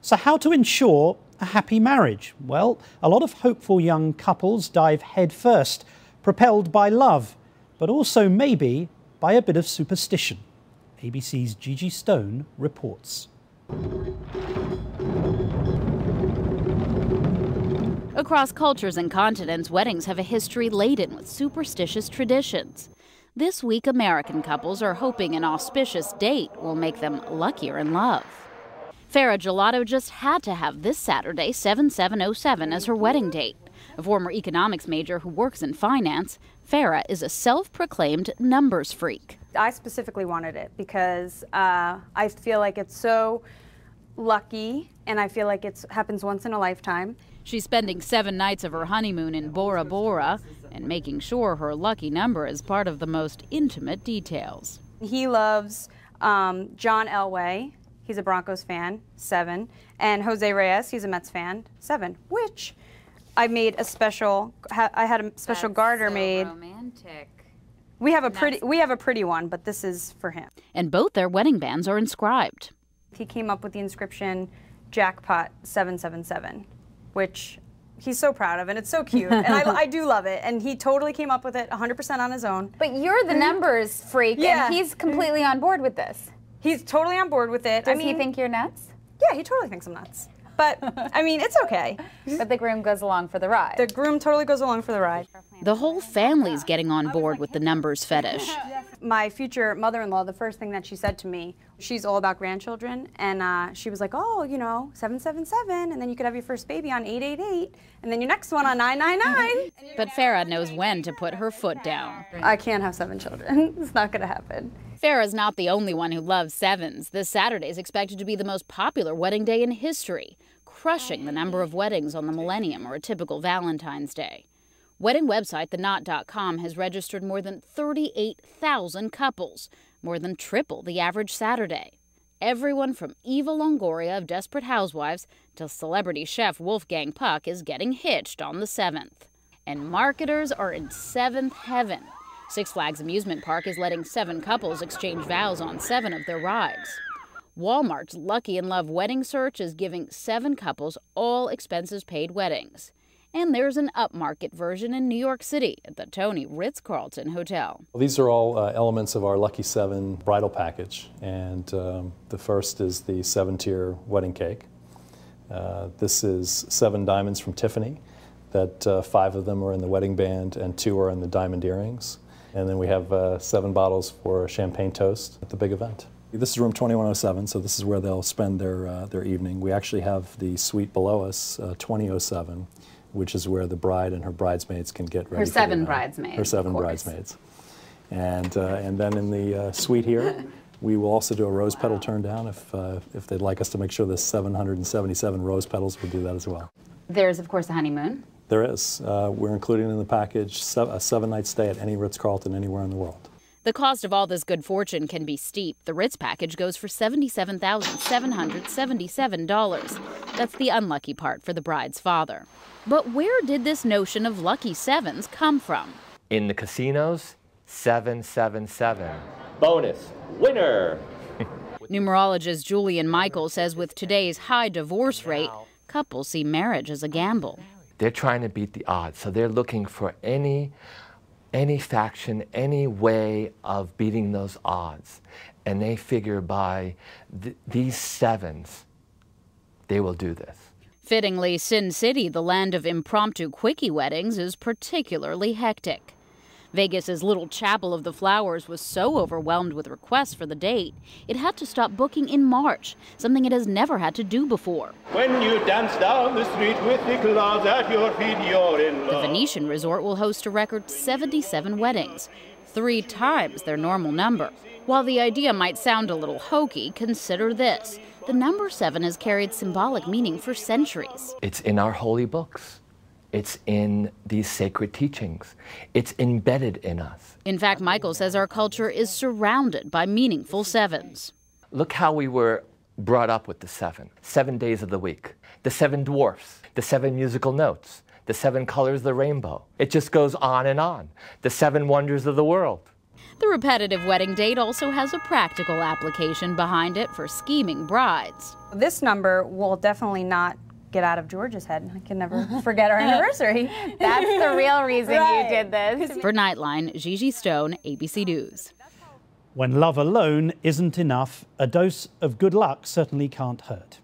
So how to ensure a happy marriage? Well, a lot of hopeful young couples dive headfirst, propelled by love, but also maybe by a bit of superstition. ABC's Gigi Stone reports. Across cultures and continents, weddings have a history laden with superstitious traditions. This week, American couples are hoping an auspicious date will make them luckier in love. Farah Gelato just had to have this Saturday, 7707, as her wedding date. A former economics major who works in finance, Farah is a self-proclaimed numbers freak. I specifically wanted it because I feel like it's so lucky, and I feel like it happens once in a lifetime. She's spending 7 nights of her honeymoon in Bora Bora and making sure her lucky number is part of the most intimate details. He loves John Elway. He's a Broncos fan, 7. And Jose Reyes, he's a Mets fan, 7. Which I made a special, I had a special garter made. Romantic. We have a pretty one, but this is for him. And both their wedding bands are inscribed. He came up with the inscription Jackpot 777, which he's so proud of, and it's so cute, and I do love it. And he totally came up with it 100% on his own. But you're the numbers freak, and he's completely on board with this. He's totally on board with it. Does he think you're nuts? Yeah, he totally thinks I'm nuts. But, I mean, it's okay. But the groom goes along for the ride. The groom totally goes along for the ride. The whole family's getting on board with the numbers fetish. My future mother-in-law, the first thing that she said to me, she's all about grandchildren, and she was like, oh, you know, 777, and then you could have your first baby on 888, and then your next one on 999. But Farah knows when to put her foot down. I can't have 7 children. It's not going to happen. Farah's not the only one who loves 7s. This Saturday is expected to be the most popular wedding day in history, crushing the number of weddings on the millennium or a typical Valentine's Day. Wedding website TheKnot.com has registered more than 38,000 couples, more than triple the average Saturday. Everyone from Eva Longoria of Desperate Housewives to celebrity chef Wolfgang Puck is getting hitched on the 7th. And marketers are in 7th heaven. Six Flags Amusement Park is letting 7 couples exchange vows on 7 of their rides. Walmart's Lucky in Love wedding search is giving 7 couples all expenses paid weddings. And there's an upmarket version in New York City at the Tony Ritz-Carlton Hotel. These are all elements of our Lucky 7 bridal package, and the first is the 7-tier wedding cake. This is 7 diamonds from Tiffany, that 5 of them are in the wedding band and 2 are in the diamond earrings. And then we have 7 bottles for a champagne toast at the big event. This is room 2107, so this is where they'll spend their evening. We actually have the suite below us, 2007, which is where the bride and her bridesmaids can get ready. Her 7 bridesmaids. Her 7 bridesmaids. And then in the suite here, we will also do a rose petal turn down if they'd like us to make sure the 777 rose petals will do that as well. There's, of course, a honeymoon. There is. We're including in the package a 7-night stay at any Ritz-Carlton anywhere in the world. The cost of all this good fortune can be steep. The Ritz package goes for $77,777. That's the unlucky part for the bride's father. But where did this notion of lucky 7s come from? In the casinos, 777. Bonus, winner! Numerologist Julian says with today's high divorce rate, couples see marriage as a gamble. They're trying to beat the odds, so they're looking for any faction, any way of beating those odds. And they figure by these 7s, they will do this. Fittingly, Sin City, the land of impromptu quickie weddings, is particularly hectic. Vegas's Little Chapel of the Flowers was so overwhelmed with requests for the date, it had to stop booking in March, something it has never had to do before. When you dance down the street with the clouds at your feet, you're in love. The Venetian resort will host a record 77 weddings, 3 times their normal number. While the idea might sound a little hokey, consider this. The number 7 has carried symbolic meaning for centuries. It's in our holy books. It's in these sacred teachings. It's embedded in us. In fact, Michael says our culture is surrounded by meaningful 7s. Look how we were brought up with the 7. 7 days of the week. The 7 dwarfs. The 7 musical notes. The 7 colors of the rainbow. It just goes on and on. The 7 wonders of the world. The repetitive wedding date also has a practical application behind it for scheming brides. This number will definitely not get out of George's head. I can never forget our anniversary. That's the real reason you did this. For Nightline, Gigi Stone, ABC News. When love alone isn't enough, a dose of good luck certainly can't hurt.